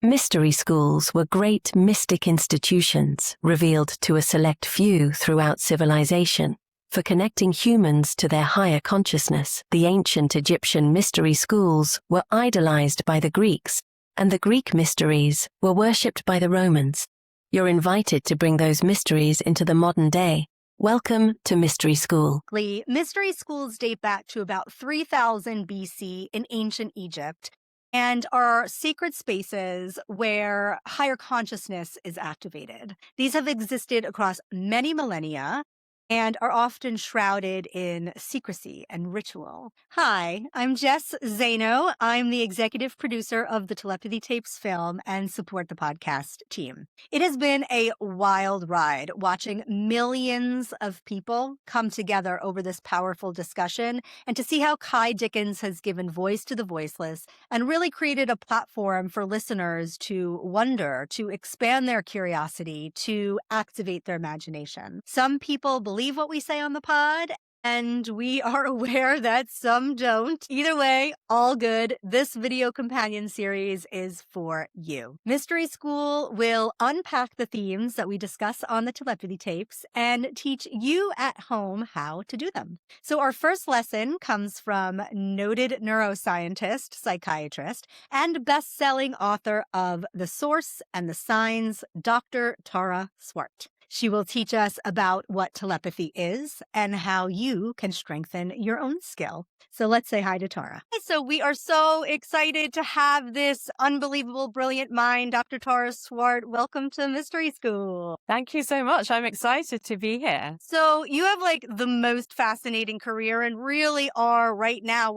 Mystery schools were great mystic institutions revealed to a select few throughout civilization. For connecting humans to their higher consciousness, the ancient Egyptian mystery schools were idolized by the Greeks, and the Greek mysteries were worshipped by the Romans. You're invited to bring those mysteries into the modern day. Welcome to Mystery School. Mystery schools date back to about 3000 BC in ancient Egypt and are sacred spaces where higher consciousness is activated. These have existed across many millennia and are often shrouded in secrecy and ritual. Hi, I'm Jess Zaino. I'm the executive producer of the Telepathy tapes film and support the podcast team. It has been a wild ride watching millions of people come together over this powerful discussion and to see how Kai Dickens has given voice to the voiceless and really created a platform for listeners to wonder, to expand their curiosity, to activate their imagination. Some people believe what we say on the pod, and we are aware that some don't. Either way, all good. This video companion series is for you. Mystery School will unpack the themes that we discuss on the telepathy tapes and teach you at home how to do them. So our first lesson comes from noted neuroscientist, psychiatrist, and best-selling author of The Source and the Signs, Dr. Tara Swart. She will teach us about what telepathy is and how you can strengthen your own skill. So let's say hi to Tara. So we are so excited to have this unbelievable, brilliant mind, Dr. Tara Swart. Welcome to Mystery School. Thank you so much. I'm excited to be here. So you have the most fascinating career and really are right now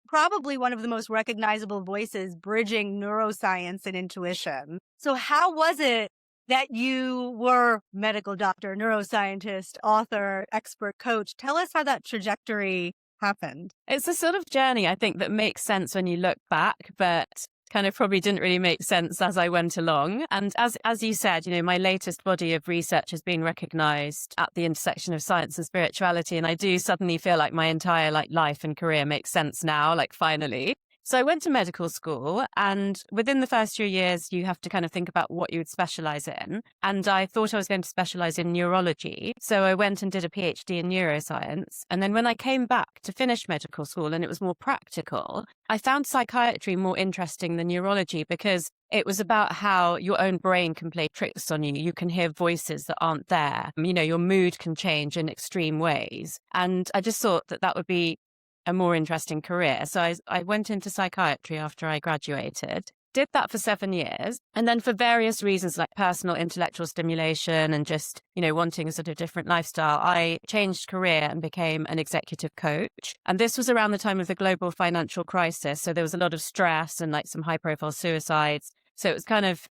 probably one of the most recognizable voices bridging neuroscience and intuition. So how was it that you were medical doctor, neuroscientist, author, expert coach? Tell us how that trajectory happened. It's a sort of journey, I think, that makes sense when you look back, but kind of probably didn't really make sense as I went along. And as you said, my latest body of research has been recognized at the intersection of science and spirituality. And I do suddenly feel like my entire life and career makes sense now, finally. So I went to medical school, and within the first few years, you have to kind of think about what you would specialize in. And I thought I was going to specialize in neurology. So I went and did a PhD in neuroscience. And then when I came back to finish medical school and it was more practical, I found psychiatry more interesting than neurology because it was about how your own brain can play tricks on you. You can hear voices that aren't there. Your mood can change in extreme ways. And I just thought that would be a more interesting career. So I went into psychiatry after I graduated, did that for 7 years. And then for various reasons, like personal intellectual stimulation and just, wanting a sort of different lifestyle, I changed career and became an executive coach. And this was around the time of the global financial crisis. So there was a lot of stress and some high profile suicides. So it was kind of,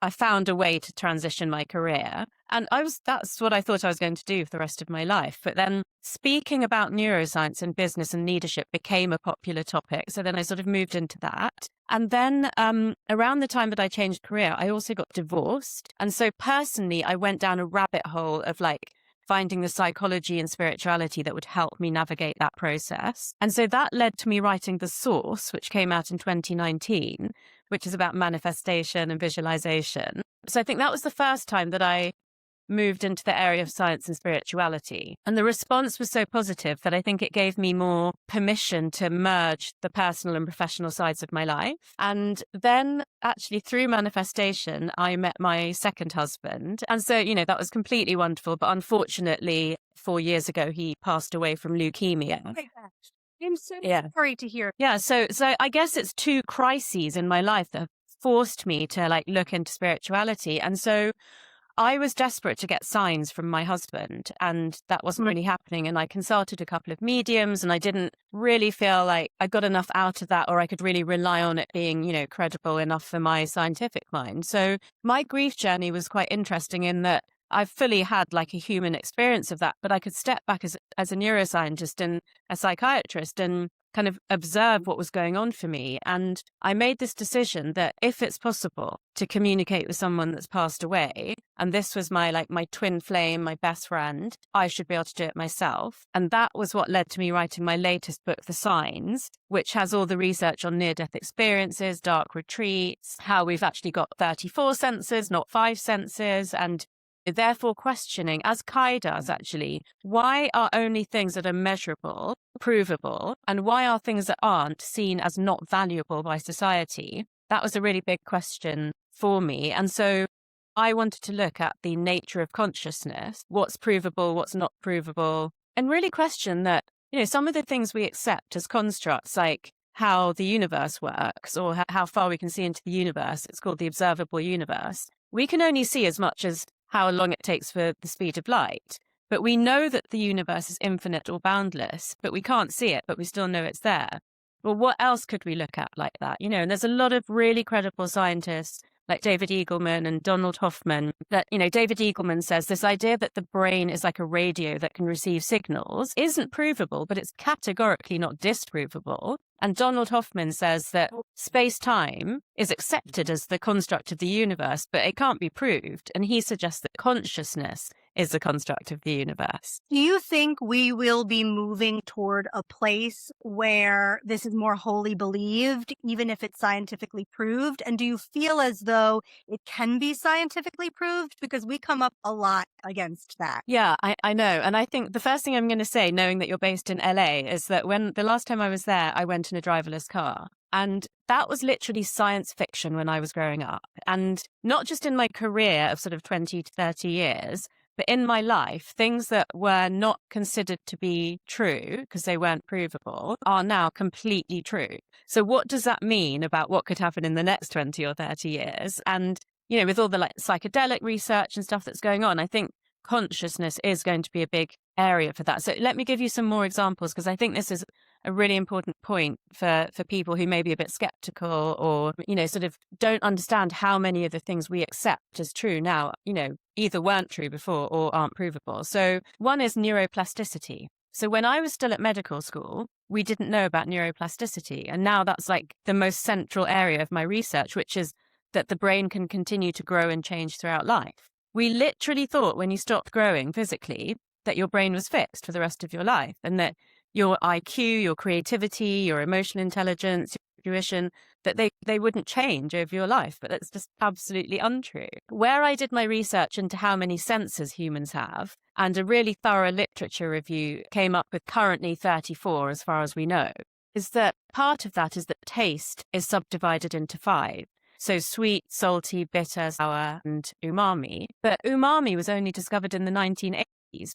I found a way to transition my career. And that's what I thought I was going to do for the rest of my life. But then speaking about neuroscience and business and leadership became a popular topic. So then I sort of moved into that. And then around the time that I changed career, I also got divorced. And so personally, I went down a rabbit hole of finding the psychology and spirituality that would help me navigate that process. And so that led to me writing The Source, which came out in 2019, which is about manifestation and visualization. So I think that was the first time that I moved into the area of science and spirituality. And the response was so positive that I think it gave me more permission to merge the personal and professional sides of my life. And then actually through manifestation, I met my second husband. And so, that was completely wonderful. But unfortunately, 4 years ago, he passed away from leukemia. Oh my gosh. I'm so sorry to hear. Yeah. So I guess it's two crises in my life that have forced me to look into spirituality. And so I was desperate to get signs from my husband, and that wasn't really happening. And I consulted a couple of mediums, and I didn't really feel like I got enough out of that, or I could really rely on it being, credible enough for my scientific mind. So my grief journey was quite interesting in that I've fully had like a human experience of that, but I could step back as a neuroscientist and a psychiatrist and kind of observe what was going on for me. And I made this decision that if it's possible to communicate with someone that's passed away, and this was my twin flame, my best friend, I should be able to do it myself. And that was what led to me writing my latest book, The Signs, which has all the research on near-death experiences, dark retreats, how we've actually got 34 senses, not 5 senses, and therefore questioning, as Kai does actually, why are only things that are measurable provable, and why are things that aren't seen as not valuable by society? That was a really big question for me. And so I wanted to look at the nature of consciousness, what's provable, what's not provable, and really question that, some of the things we accept as constructs, like how the universe works or how far we can see into the universe, it's called the observable universe. We can only see as much as how long it takes for the speed of light. But we know that the universe is infinite or boundless, but we can't see it, but we still know it's there. Well, what else could we look at like that? And there's a lot of really credible scientists like David Eagleman and Donald Hoffman that, David Eagleman says this idea that the brain is like a radio that can receive signals isn't provable, but it's categorically not disprovable. And Donald Hoffman says that space-time is accepted as the construct of the universe, but it can't be proved. And he suggests that consciousness is the construct of the universe. Do you think we will be moving toward a place where this is more wholly believed, even if it's scientifically proved? And do you feel as though it can be scientifically proved? Because we come up a lot against that. Yeah, I know. And I think the first thing I'm going to say, knowing that you're based in LA, is that when the last time I was there, I went in a driverless car. And that was literally science fiction when I was growing up. And not just in my career of sort of 20 to 30 years, but in my life, things that were not considered to be true because they weren't provable are now completely true. So what does that mean about what could happen in the next 20 or 30 years? And, with all the psychedelic research and stuff that's going on, I think consciousness is going to be a big area for that. So let me give you some more examples, because I think this is a really important point for people who may be a bit skeptical or, sort of don't understand how many of the things we accept as true now, either weren't true before or aren't provable. So one is neuroplasticity. So when I was still at medical school, we didn't know about neuroplasticity. And now that's like the most central area of my research, which is that the brain can continue to grow and change throughout life. We literally thought when you stopped growing physically that your brain was fixed for the rest of your life, and that your IQ, your creativity, your emotional intelligence, your intuition, that they wouldn't change over your life. But that's just absolutely untrue. Where I did my research into how many senses humans have, and a really thorough literature review came up with currently 34 as far as we know, is that part of that is that taste is subdivided into 5. So sweet, salty, bitter, sour, and umami. But umami was only discovered in the 1980s.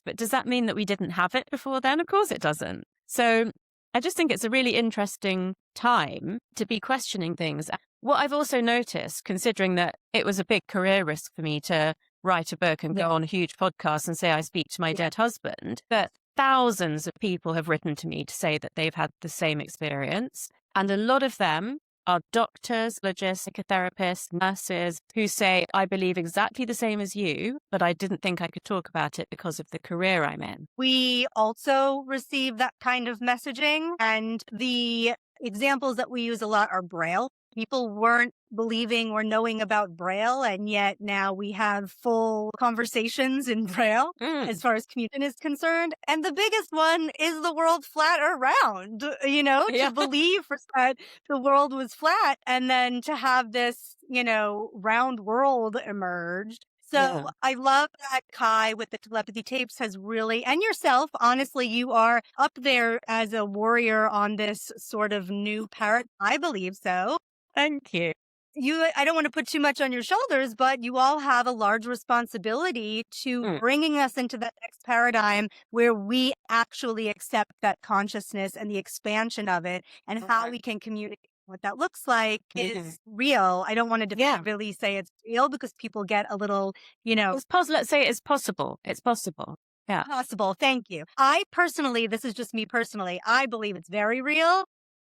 But does that mean that we didn't have it before then? Of course it doesn't. So I just think it's a really interesting time to be questioning things. What I've also noticed, considering that it was a big career risk for me to write a book and go on a huge podcast and say I speak to my dead husband, that thousands of people have written to me to say that they've had the same experience. And a lot of them are doctors, psychologists, psychotherapists, nurses who say, I believe exactly the same as you, but I didn't think I could talk about it because of the career I'm in. We also receive that kind of messaging, and the examples that we use a lot are Braille. People weren't believing or knowing about Braille, and yet now we have full conversations in Braille as far as communication is concerned. And the biggest one is the world flat or round, to believe that the world was flat and then to have this, round world emerged. So I love that Kai with the telepathy tapes has really, and yourself, honestly, you are up there as a warrior on this sort of new paradigm. I believe so. Thank you. I don't want to put too much on your shoulders, but you all have a large responsibility to bringing us into that next paradigm where we actually accept that consciousness and the expansion of it and how we can communicate. What that looks like is real. I don't want to definitively say it's real because people get a little, It's possible. Let's say it's possible. It's possible. Yeah. Possible. Thank you. I personally, this is just me personally, I believe it's very real.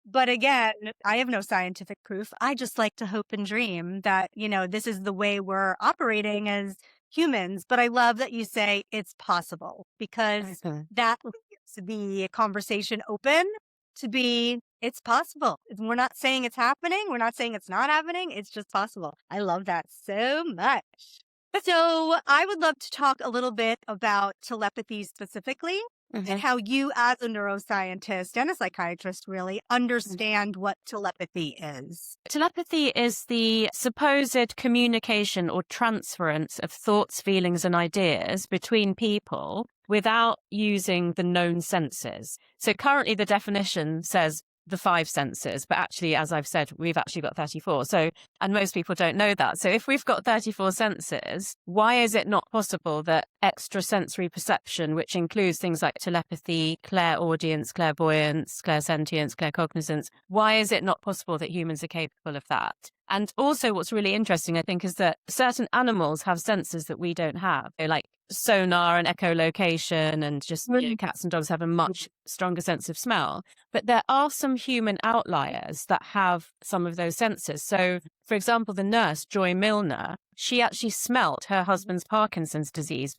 But again, I have no scientific proof. I just like to hope and dream that, this is the way we're operating as humans. But I love that you say it's possible, because that leaves the conversation open to be, it's possible. We're not saying it's happening. We're not saying it's not happening. It's just possible. I love that so much. So I would love to talk a little bit about telepathy specifically, and how you, as a neuroscientist and a psychiatrist, really understand what telepathy is. Telepathy is the supposed communication or transference of thoughts, feelings, and ideas between people without using the known senses. So currently the definition says the 5 senses, but actually, as I've said, we've actually got 34. So, and most people don't know that. So if we've got 34 senses, why is it not possible that extrasensory perception, which includes things like telepathy, clairaudience, clairvoyance, clairsentience, claircognizance, why is it not possible that humans are capable of that? And also what's really interesting, I think, is that certain animals have senses that we don't have. They're like sonar and echolocation, and just cats and dogs have a much stronger sense of smell. But there are some human outliers that have some of those senses. So, for example, the nurse, Joy Milner, she actually smelt her husband's Parkinson's disease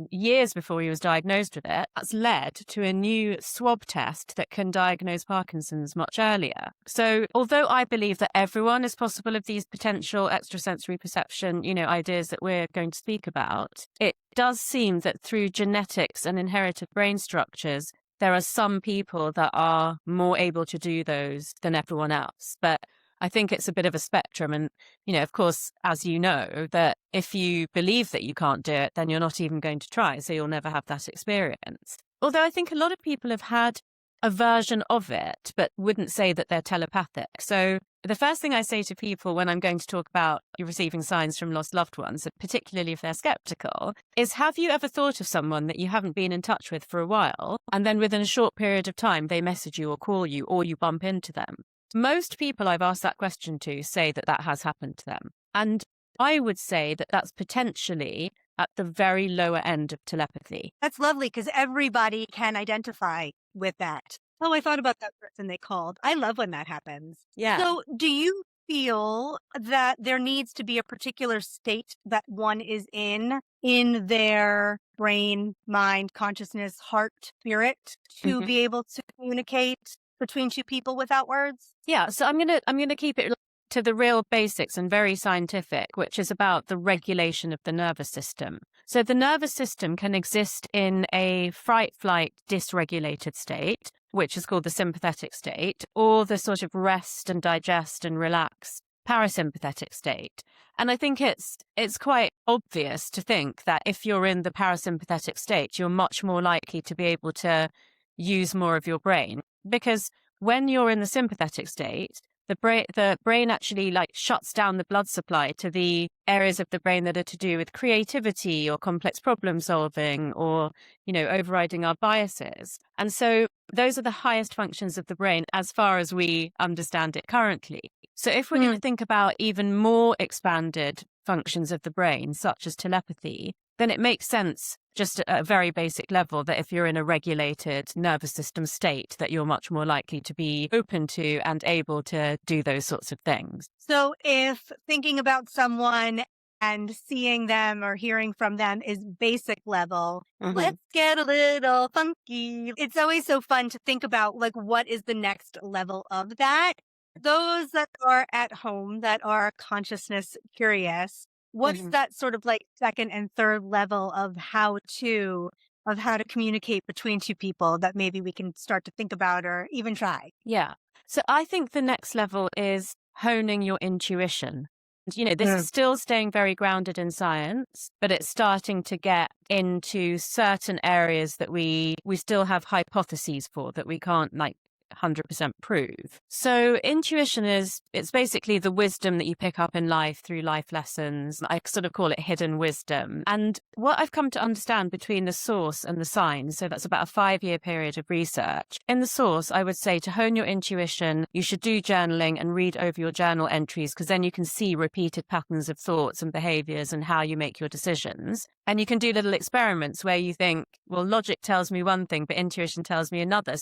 years before he was diagnosed with it. That's led to a new swab test that can diagnose Parkinson's much earlier. So although I believe that everyone is possible of these potential extrasensory perception, ideas that we're going to speak about, it does seem that through genetics and inherited brain structures, there are some people that are more able to do those than everyone else. But I think it's a bit of a spectrum. And, of course, as you know, that if you believe that you can't do it, then you're not even going to try. So you'll never have that experience. Although I think a lot of people have had a version of it, but wouldn't say that they're telepathic. So the first thing I say to people when I'm going to talk about receiving signs from lost loved ones, particularly if they're skeptical, is, have you ever thought of someone that you haven't been in touch with for a while, and then within a short period of time, they message you or call you, or you bump into them? Most people I've asked that question to say that that has happened to them. And I would say that that's potentially at the very lower end of telepathy. That's lovely, because everybody can identify with that. Oh, I thought about that person they called. I love when that happens. Yeah. So do you feel that there needs to be a particular state that one is in their brain, mind, consciousness, heart, spirit, to be able to communicate between two people without words? Yeah, so I'm gonna keep it to the real basics and very scientific, which is about the regulation of the nervous system. So the nervous system can exist in a fight-flight dysregulated state, which is called the sympathetic state, or the sort of rest and digest and relax parasympathetic state. And I think it's quite obvious to think that if you're in the parasympathetic state, you're much more likely to be able to use more of your brain. Because when you're in the sympathetic state, the brain actually shuts down the blood supply to the areas of the brain that are to do with creativity or complex problem solving, or, overriding our biases. And so those are the highest functions of the brain as far as we understand it currently. So if we're going to think about even more expanded functions of the brain, such as telepathy, then it makes sense just at a very basic level that if you're in a regulated nervous system state, that you're much more likely to be open to and able to do those sorts of things. So if thinking about someone and seeing them or hearing from them is basic level, let's get a little funky. It's always so fun to think about, what is the next level of that? Those that are at home, that are consciousness curious, what's that sort of second and third level of how to communicate between two people that maybe we can start to think about or even try? Yeah. So I think the next level is honing your intuition. This is still staying very grounded in science, but it's starting to get into certain areas that we still have hypotheses for, that we can't 100% prove. So intuition it's basically the wisdom that you pick up in life through life lessons. I sort of call it hidden wisdom. And what I've come to understand between the source and the signs, so that's about a 5-year period of research. In the source, I would say to hone your intuition, you should do journaling and read over your journal entries, because then you can see repeated patterns of thoughts and behaviors and how you make your decisions. And you can do little experiments where you think, well, logic tells me one thing, but intuition tells me another.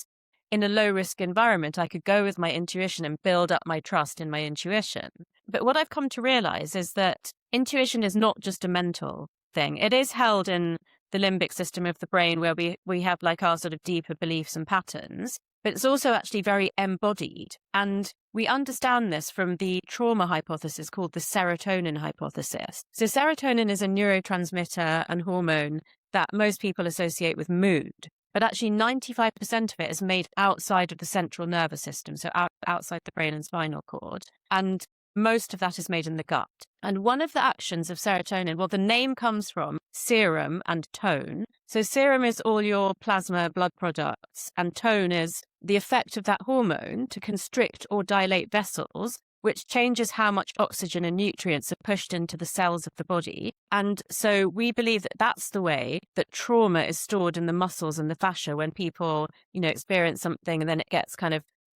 In a low-risk environment, I could go with my intuition and build up my trust in my intuition. But what I've come to realize is that intuition is not just a mental thing. It is held in the limbic system of the brain where we have like our sort of deeper beliefs and patterns, but it's also actually very embodied. And we understand this from the trauma hypothesis called the serotonin hypothesis. So serotonin is a neurotransmitter and hormone that most people associate with mood. But actually 95% of it is made outside of the central nervous system, so outside the brain and spinal cord. And most of that is made in the gut. And one of the actions of serotonin, well, the name comes from serum and tone. So serum is all your plasma blood products, and tone is the effect of that hormone to constrict or dilate vessels, which changes how much oxygen and nutrients are pushed into the cells of the body. And so we believe that that's the way that trauma is stored in the muscles and the fascia when people, experience something and then it gets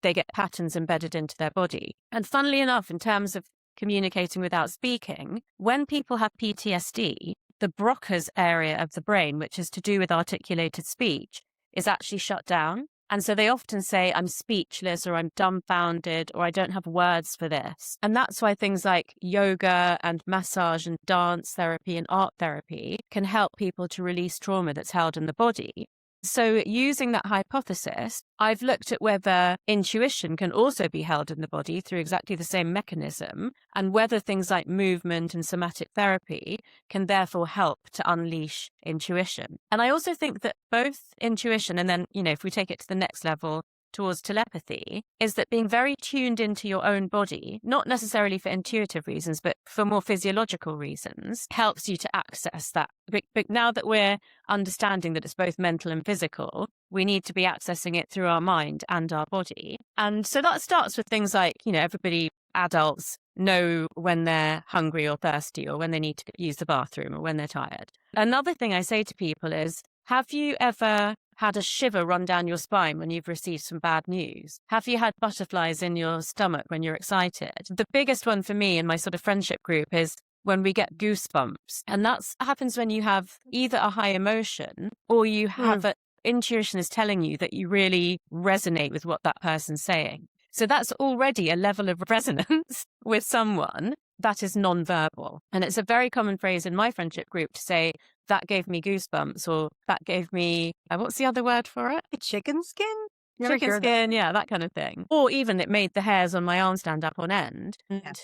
they get patterns embedded into their body. And funnily enough, in terms of communicating without speaking, when people have PTSD, the Broca's area of the brain, which is to do with articulated speech, is actually shut down. And so they often say, I'm speechless, or I'm dumbfounded, or I don't have words for this. And that's why things like yoga and massage and dance therapy and art therapy can help people to release trauma that's held in the body. So using that hypothesis, I've looked at whether intuition can also be held in the body through exactly the same mechanism, and whether things like movement and somatic therapy can therefore help to unleash intuition. And I also think that both intuition and then, if we take it to the next level, towards telepathy, is that being very tuned into your own body, not necessarily for intuitive reasons, but for more physiological reasons, helps you to access that. But now that we're understanding that it's both mental and physical, we need to be accessing it through our mind and our body. And so that starts with things like, everybody, adults, know when they're hungry or thirsty, or when they need to use the bathroom, or when they're tired. Another thing I say to people is, have you ever had a shiver run down your spine when you've received some bad news? Have you had butterflies in your stomach when you're excited? The biggest one for me in my sort of friendship group is when we get goosebumps. And that happens when you have either a high emotion or you have intuition is telling you that you really resonate with what that person's saying. So that's already a level of resonance with someone that is nonverbal. And it's a very common phrase in my friendship group to say, that gave me goosebumps, or that gave me, what's the other word for it? Chicken skin? Chicken skin, yeah, that kind of thing. Or even it made the hairs on my arm stand up on end. And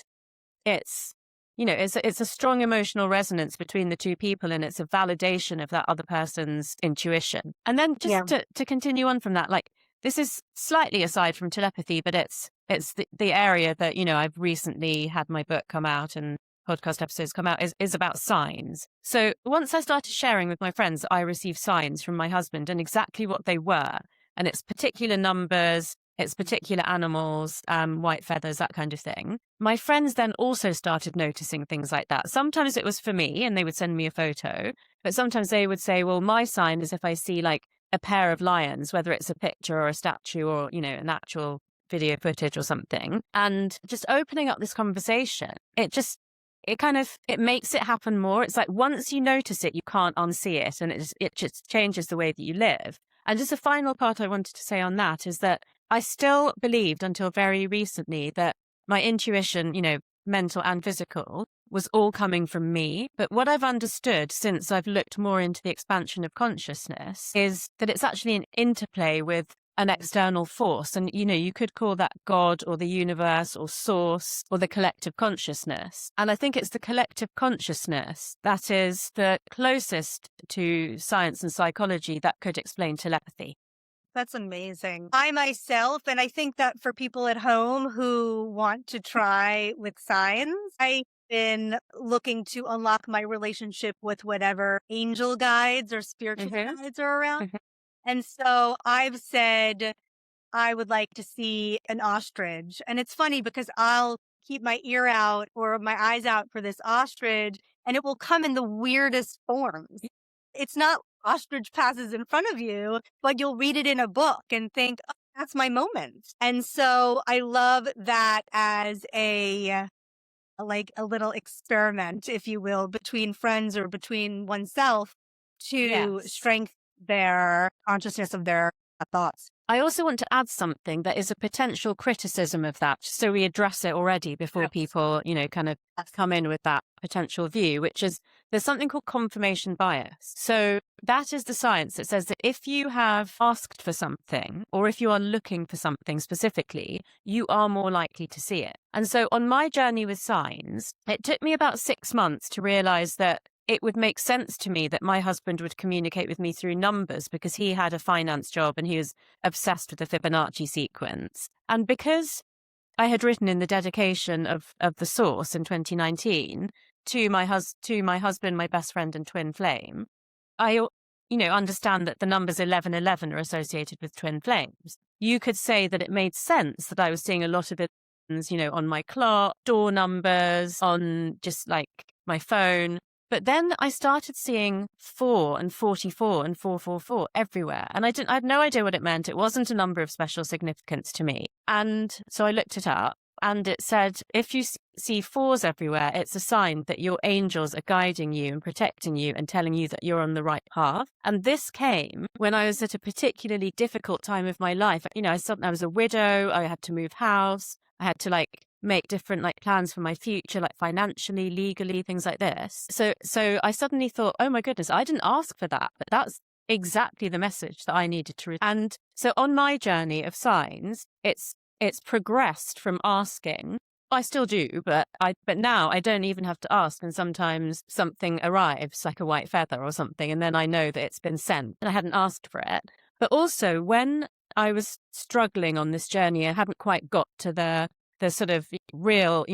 it's, it's a strong emotional resonance between the two people, and it's a validation of that other person's intuition. And then just to continue on from that, this is slightly aside from telepathy, but it's the area that, I've recently had my book come out and podcast episodes come out is about signs. So once I started sharing with my friends, I received signs from my husband and exactly what they were. And it's particular numbers, it's particular animals, white feathers, that kind of thing. My friends then also started noticing things like that. Sometimes it was for me and they would send me a photo, but sometimes they would say, well, my sign is if I see a pair of lions, whether it's a picture or a statue or, an actual video footage or something. And just opening up this conversation, it makes it happen more. It's like once you notice it, you can't unsee it, and it just changes the way that you live. And just a final part I wanted to say on that is that I still believed until very recently that my intuition, mental and physical, was all coming from me. But what I've understood since I've looked more into the expansion of consciousness is that it's actually an interplay with an external force. And, you could call that God or the universe or source or the collective consciousness. And I think it's the collective consciousness that is the closest to science and psychology that could explain telepathy. That's amazing. I myself, and I think that for people at home who want to try with signs, I've been looking to unlock my relationship with whatever angel guides or spiritual guides are around. And so I've said I would like to see an ostrich. And it's funny because I'll keep my ear out or my eyes out for this ostrich, and it will come in the weirdest forms. It's not ostrich passes in front of you, but you'll read it in a book and think, oh, that's my moment. And so I love that as a little experiment, if you will, between friends or between oneself to strengthen their consciousness of their thoughts. I also want to add something that is a potential criticism of that, so we address it already before people, kind of come in with that potential view, which is there's something called confirmation bias. So that is the science that says that if you have asked for something, or if you are looking for something specifically, you are more likely to see it. And so on my journey with signs, it took me about 6 months to realize that it would make sense to me that my husband would communicate with me through numbers because he had a finance job and he was obsessed with the Fibonacci sequence. And because I had written in the dedication of the source in 2019 to my husband, my best friend and twin flame, I understand that the numbers 1111 are associated with twin flames. You could say that it made sense that I was seeing a lot of it, on my clock, door numbers, on just like my phone. But then I started seeing 4 and 44 and 444 everywhere. And I had no idea what it meant. It wasn't a number of special significance to me. And so I looked it up and it said, if you see 4s everywhere, it's a sign that your angels are guiding you and protecting you and telling you that you're on the right path. And this came when I was at a particularly difficult time of my life. I was a widow. I had to move house. I had to make different plans for my future, financially, legally, things like this. So I suddenly thought, oh my goodness, I didn't ask for that, but that's exactly the message that I needed to. And so on my journey of signs, it's progressed from asking. I still do, but now I don't even have to ask. And sometimes something arrives, like a white feather or something, and then I know that it's been sent and I hadn't asked for it. But also when I was struggling on this journey, I hadn't quite got to the sort of real,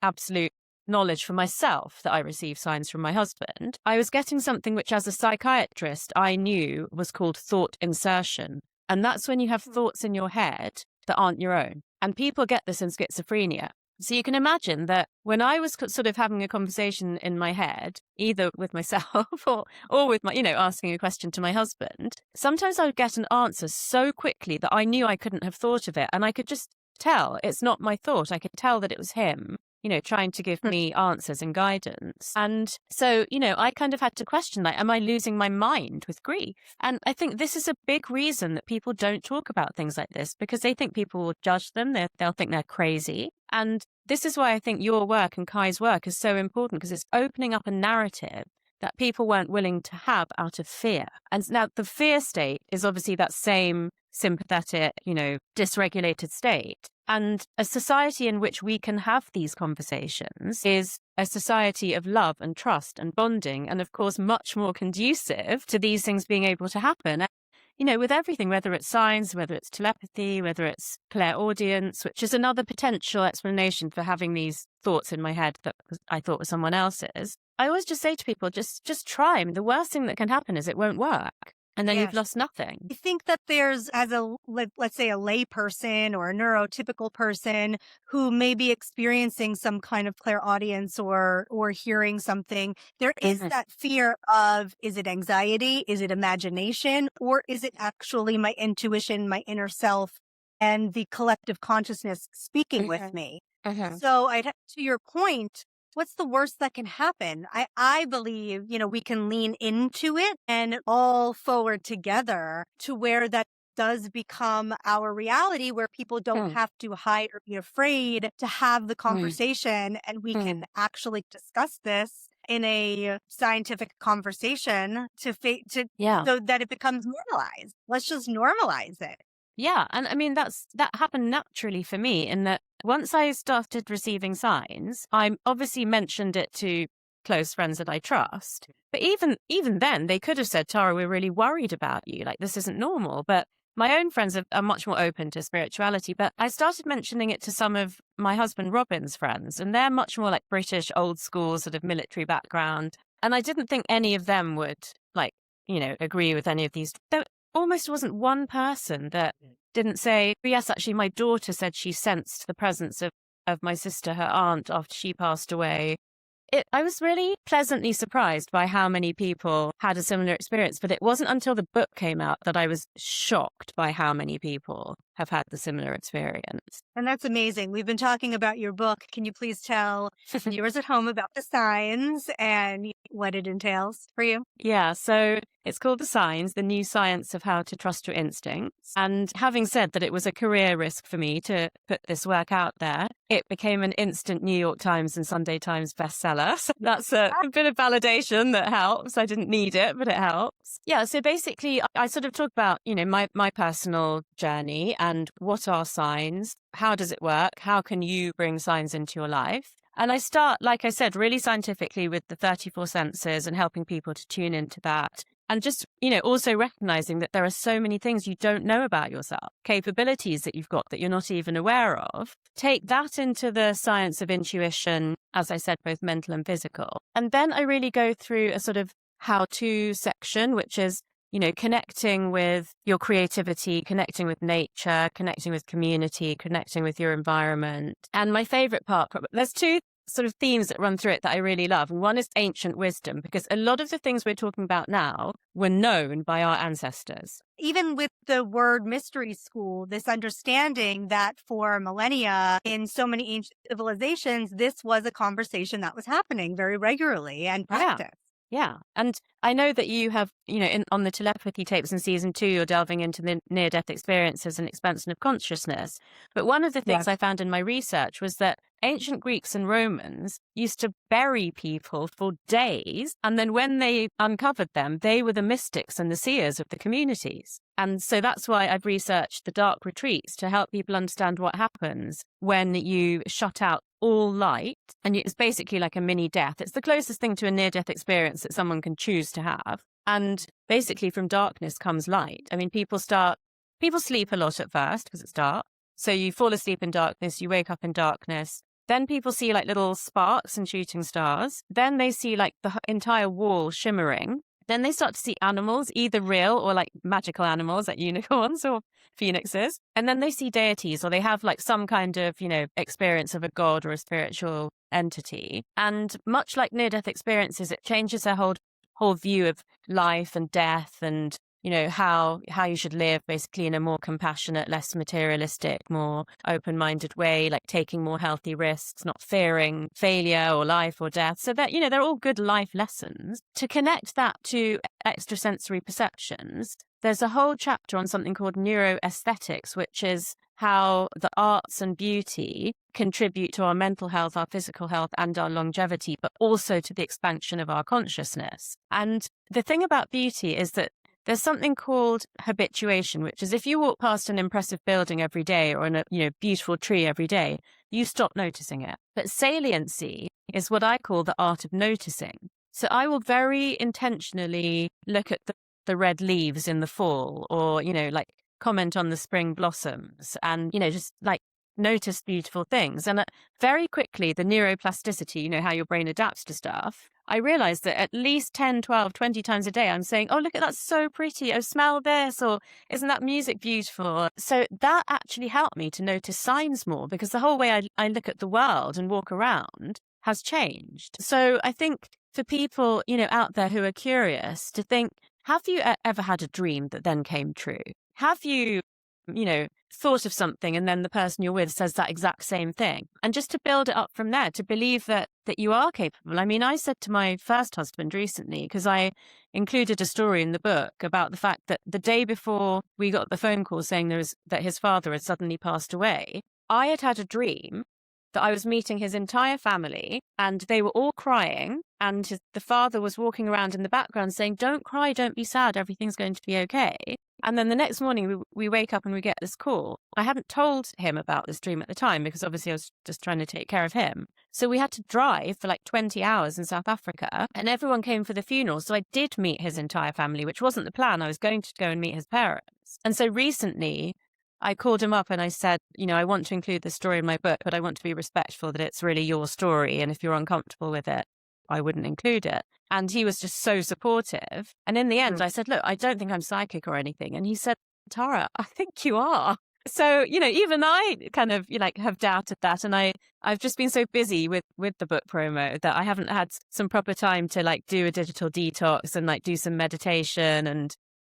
absolute knowledge for myself that I received signs from my husband. I was getting something which, as a psychiatrist, I knew was called thought insertion. And that's when you have thoughts in your head that aren't your own. And people get this in schizophrenia. So you can imagine that when I was sort of having a conversation in my head, either with myself or with my, asking a question to my husband, sometimes I would get an answer so quickly that I knew I couldn't have thought of it. And I could just tell it's not my thought. I could tell that it was him, trying to give me answers and guidance. And so, I kind of had to question, am I losing my mind with grief? And I think this is a big reason that people don't talk about things like this, because they think people will judge them. They'll think they're crazy. And this is why I think your work and Kai's work is so important, because it's opening up a narrative that people weren't willing to have out of fear. And now the fear state is obviously that same sympathetic, dysregulated state. And a society in which we can have these conversations is a society of love and trust and bonding, and of course, much more conducive to these things being able to happen. With everything, whether it's signs, whether it's telepathy, whether it's clairaudience, which is another potential explanation for having these thoughts in my head that I thought were someone else's. I always just say to people, just try. The worst thing that can happen is it won't work. And then you've lost nothing. I think that there's, let's say a lay person or a neurotypical person who may be experiencing some kind of clairaudience or hearing something, there is that fear of, is it anxiety? Is it imagination? Or is it actually my intuition, my inner self, and the collective consciousness speaking with me? So to your point, what's the worst that can happen? I believe, we can lean into it and all forward together to where that does become our reality, where people don't have to hide or be afraid to have the conversation, and we can actually discuss this in a scientific conversation so that it becomes normalized. Let's just normalize it. Yeah. And that happened naturally for me, in that once I started receiving signs, I obviously mentioned it to close friends that I trust. But even then, they could have said, Tara, we're really worried about you. This isn't normal. But my own friends are much more open to spirituality. But I started mentioning it to some of my husband Robin's friends, and they're much more British, old school, sort of military background. And I didn't think any of them would agree with any of these. There almost wasn't one person that didn't say, yes, actually, my daughter said she sensed the presence of my sister, her aunt, after she passed away. I was really pleasantly surprised by how many people had a similar experience, but it wasn't until the book came out that I was shocked by how many people have had the similar experience. And that's amazing. We've been talking about your book. Can you please tell viewers at home about the signs and what it entails for you? Yeah, so it's called The Signs, the New Science of How to Trust Your Instincts. And having said that it was a career risk for me to put this work out there, it became an instant New York Times and Sunday Times bestseller. So that's a bit of validation that helps. I didn't need it, but it helps. Yeah, so basically I sort of talk about, my personal journey and what are signs? How does it work? How can you bring signs into your life? And I start, like I said, really scientifically with the 34 senses and helping people to tune into that. And just, also recognizing that there are so many things you don't know about yourself, capabilities that you've got that you're not even aware of. Take that into the science of intuition, as I said, both mental and physical. And then I really go through a sort of how-to section, which is, connecting with your creativity, connecting with nature, connecting with community, connecting with your environment. And my favorite part, there's two sort of themes that run through it that I really love. And one is ancient wisdom, because a lot of the things we're talking about now were known by our ancestors. Even with the word mystery school, this understanding that for millennia in so many ancient civilizations, this was a conversation that was happening very regularly and practiced. Yeah. And I know that you have, on the telepathy tapes in season 2, you're delving into the near-death experiences and expansion of consciousness. But one of the things I found in my research was that ancient Greeks and Romans used to bury people for days. And then when they uncovered them, they were the mystics and the seers of the communities. And so that's why I've researched the dark retreats to help people understand what happens when you shut out all light. And it's basically like a mini death. It's the closest thing to a near-death experience that someone can choose to have. And basically from darkness comes light. I mean, people sleep a lot at first because it's dark. So you fall asleep in darkness, you wake up in darkness. Then people see like little sparks and shooting stars. Then they see like the entire wall shimmering. Then they start to see animals, either real or like magical animals like unicorns or phoenixes. And then they see deities, or they have like some kind of, experience of a god or a spiritual entity. And much like near-death experiences, it changes their whole view of life and death and how you should live, basically in a more compassionate, less materialistic, more open-minded way, like taking more healthy risks, not fearing failure or life or death. So that, they're all good life lessons. To connect that to extrasensory perceptions, there's a whole chapter on something called neuroaesthetics, which is how the arts and beauty contribute to our mental health, our physical health, and our longevity, but also to the expansion of our consciousness. And the thing about beauty is that there's something called habituation, which is if you walk past an impressive building every day or a beautiful tree every day, you stop noticing it. But saliency is what I call the art of noticing. So I will very intentionally look at the red leaves in the fall, or, like comment on the spring blossoms and, just like notice beautiful things. And very quickly, the neuroplasticity, how your brain adapts to stuff, I realized that at least 10, 12, 20 times a day, I'm saying, oh, look at that, so pretty. Oh, smell this. Or isn't that music beautiful? So that actually helped me to notice signs more, because the whole way I look at the world and walk around has changed. So I think for people, out there who are curious, to think, have you ever had a dream that then came true? Have you, thought of something and then the person you're with says that exact same thing? And just to build it up from there, to believe that you are capable. I mean, I said to my first husband recently, because I included a story in the book about the fact that the day before we got the phone call saying that his father had suddenly passed away, I had a dream that I was meeting his entire family and they were all crying, and the father was walking around in the background saying, don't cry, don't be sad, everything's going to be okay. And then the next morning we wake up and we get this call. I hadn't told him about this dream at the time because obviously I was just trying to take care of him. So we had to drive for like 20 hours in South Africa, and everyone came for the funeral. So I did meet his entire family, which wasn't the plan. I was going to go and meet his parents. And so recently I called him up and I said, I want to include this story in my book, but I want to be respectful that it's really your story. And if you're uncomfortable with it, I wouldn't include it. And he was just so supportive. And in the end, I said, look, I don't think I'm psychic or anything. And he said, Tara, I think you are. So, even I kind of have doubted that. And I've just been so busy with the book promo that I haven't had some proper time to do a digital detox and do some meditation and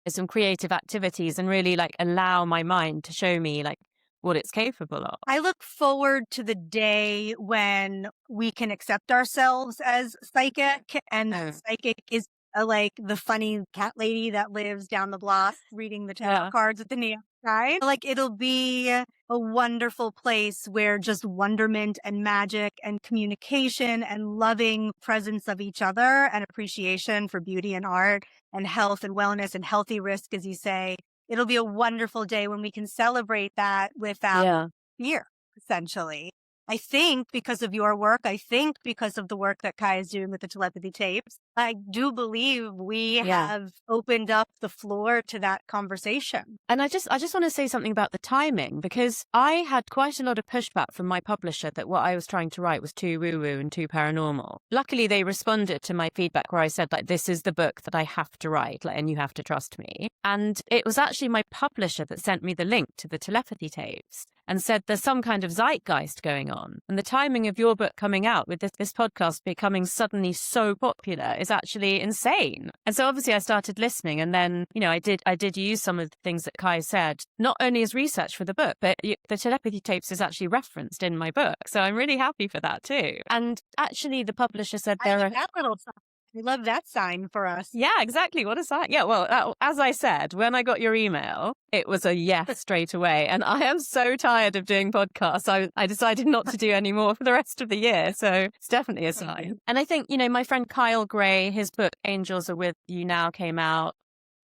some creative activities and really like allow my mind to show me like what it's capable of. I look forward to the day when we can accept ourselves as psychic, and psychic is like the funny cat lady that lives down the block reading the tarot cards at the neon sign. Like, it'll be a wonderful place where just wonderment and magic and communication and loving presence of each other and appreciation for beauty and art and health and wellness and healthy risk, as you say. It'll be a wonderful day when we can celebrate that without fear, essentially. I think because of your work, I think because of the work that Kai is doing with the telepathy tapes, I do believe we have opened up the floor to that conversation. And I just want to say something about the timing, because I had quite a lot of pushback from my publisher that what I was trying to write was too woo-woo and too paranormal. Luckily, they responded to my feedback where I said, like, this is the book that I have to write, like, and you have to trust me. And it was actually my publisher that sent me the link to the telepathy tapes and said there's some kind of zeitgeist going on. And the timing of your book coming out with this podcast becoming suddenly so popular is actually insane. And so obviously I started listening, and then, you know, I did use some of the things that Kai said, not only as research for the book, but the telepathy tapes is actually referenced in my book. So I'm really happy for that too. And actually the publisher said that little stuff. I love that sign for us. Yeah, exactly. What a sign. Yeah, well, as I said, when I got your email, it was a yes straight away. And I am so tired of doing podcasts. I decided not to do any more for the rest of the year. So it's definitely a sign. And I think, you know, my friend Kyle Gray, his book, Angels Are With You Now, came out.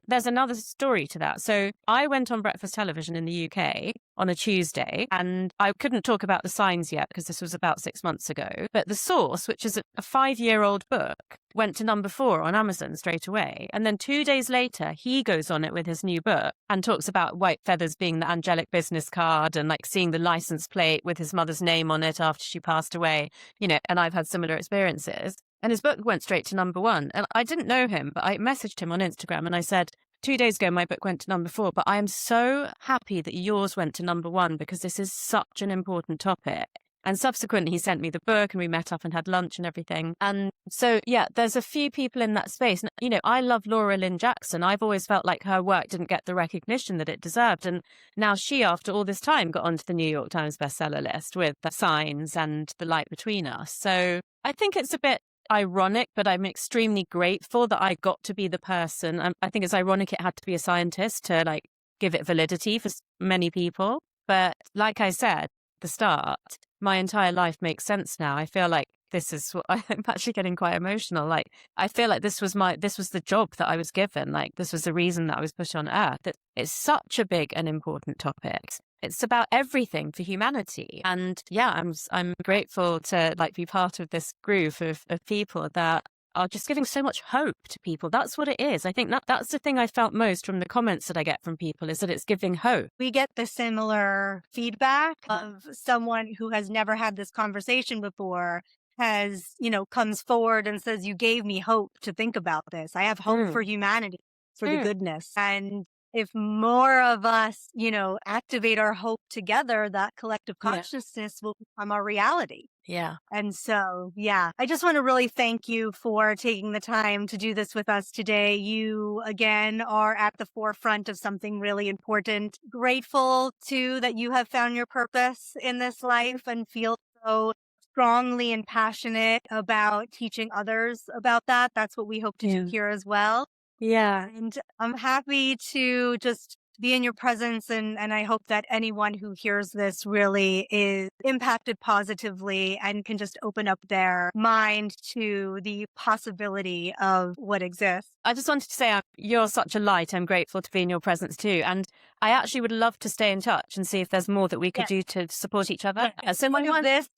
There's another story to that. So I went on breakfast television in the UK on a Tuesday, and I couldn't talk about the signs yet because this was about 6 months ago. But The Source, which is a 5-year-old book, went to number 4 on Amazon straight away. And then 2 days later, he goes on it with his new book and talks about white feathers being the angelic business card and like seeing the license plate with his mother's name on it after she passed away, you know, and I've had similar experiences. And his book went straight to number 1. And I didn't know him, but I messaged him on Instagram and I said, 2 days ago, my book went to number 4, but I am so happy that yours went to number 1 because this is such an important topic. And subsequently, he sent me the book and we met up and had lunch and everything. And so, yeah, there's a few people in that space. And, you know, I love Laura Lynn Jackson. I've always felt like her work didn't get the recognition that it deserved. And now she, after all this time, got onto the New York Times bestseller list with The Signs and The Light Between Us. So I think it's a bit ironic, but I'm extremely grateful that I got to be the person. I think it's ironic it had to be a scientist to like give it validity for many people. But like I said at the start, my entire life makes sense now. I feel like this is what I'm actually getting quite emotional. Like, I feel like this was the job that I was given. Like, this was the reason that I was put on earth. It's such a big and important topic. It's about everything for humanity. And yeah, I'm grateful to like be part of this group of people that are just giving so much hope to people. That's what it is. I think that's the thing I felt most from the comments that I get from people, is that it's giving hope. We get the similar feedback of someone who has never had this conversation before, has, you know, comes forward and says, you gave me hope to think about this. I have hope for humanity, for the goodness. And if more of us, you know, activate our hope together, that collective consciousness will become our reality. Yeah. And so, yeah, I just want to really thank you for taking the time to do this with us today. You, again, are at the forefront of something really important. Grateful, too, that you have found your purpose in this life and feel so strongly and passionate about teaching others about that. That's what we hope to do here as well. Yeah. And I'm happy to just be in your presence. And I hope that anyone who hears this really is impacted positively and can just open up their mind to the possibility of what exists. I just wanted to say you're such a light. I'm grateful to be in your presence too. And I actually would love to stay in touch and see if there's more that we could do to support each other. So this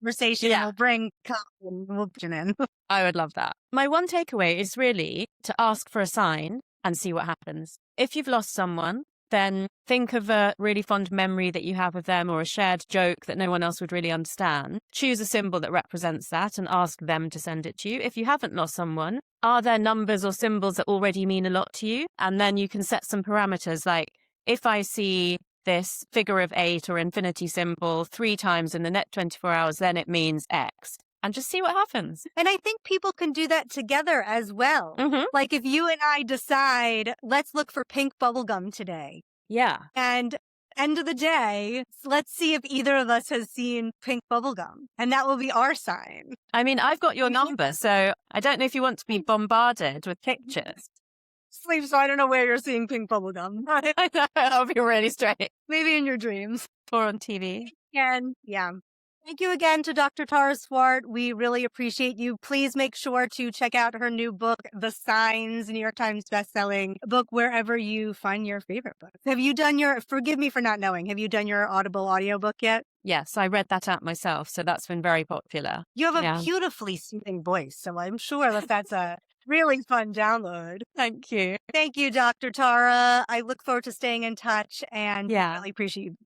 conversation will bring and we'll join in. I would love that. My one takeaway is really to ask for a sign and see what happens. If you've lost someone, then think of a really fond memory that you have of them or a shared joke that no one else would really understand. Choose a symbol that represents that and ask them to send it to you. If you haven't lost someone, are there numbers or symbols that already mean a lot to you? And then you can set some parameters like, if I see this figure of 8 or infinity symbol 3 times in the next 24 hours, then it means X. and just see what happens. And I think people can do that together as well. Mm-hmm. Like if you and I decide, let's look for pink bubblegum today. Yeah. And end of the day, let's see if either of us has seen pink bubblegum. And that will be our sign. I mean, I've got your number, so I don't know if you want to be bombarded with pictures. Sleep, so I don't know where you're seeing pink bubblegum. I know, I'll be really straight. Maybe in your dreams. Or on TV. And yeah. Thank you again to Dr. Tara Swart. We really appreciate you. Please make sure to check out her new book, The Signs, New York Times bestselling book, wherever you find your favorite books. Have you done forgive me for not knowing, have you done your Audible audiobook yet? Yes, I read that out myself, so that's been very popular. You have a beautifully soothing voice, so I'm sure that that's a really fun download. Thank you. Thank you, Dr. Tara. I look forward to staying in touch and really appreciate you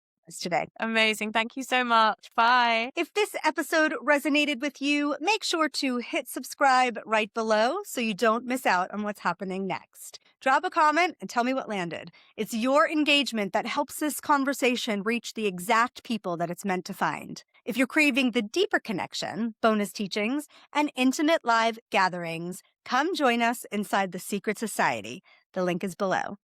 today. Amazing. Thank you so much. Bye. If this episode resonated with you, make sure to hit subscribe right below so you don't miss out on what's happening next. Drop a comment and tell me what landed. It's your engagement that helps this conversation reach the exact people that it's meant to find. If you're craving the deeper connection, bonus teachings, and intimate live gatherings, come join us inside the Secret Society. The link is below.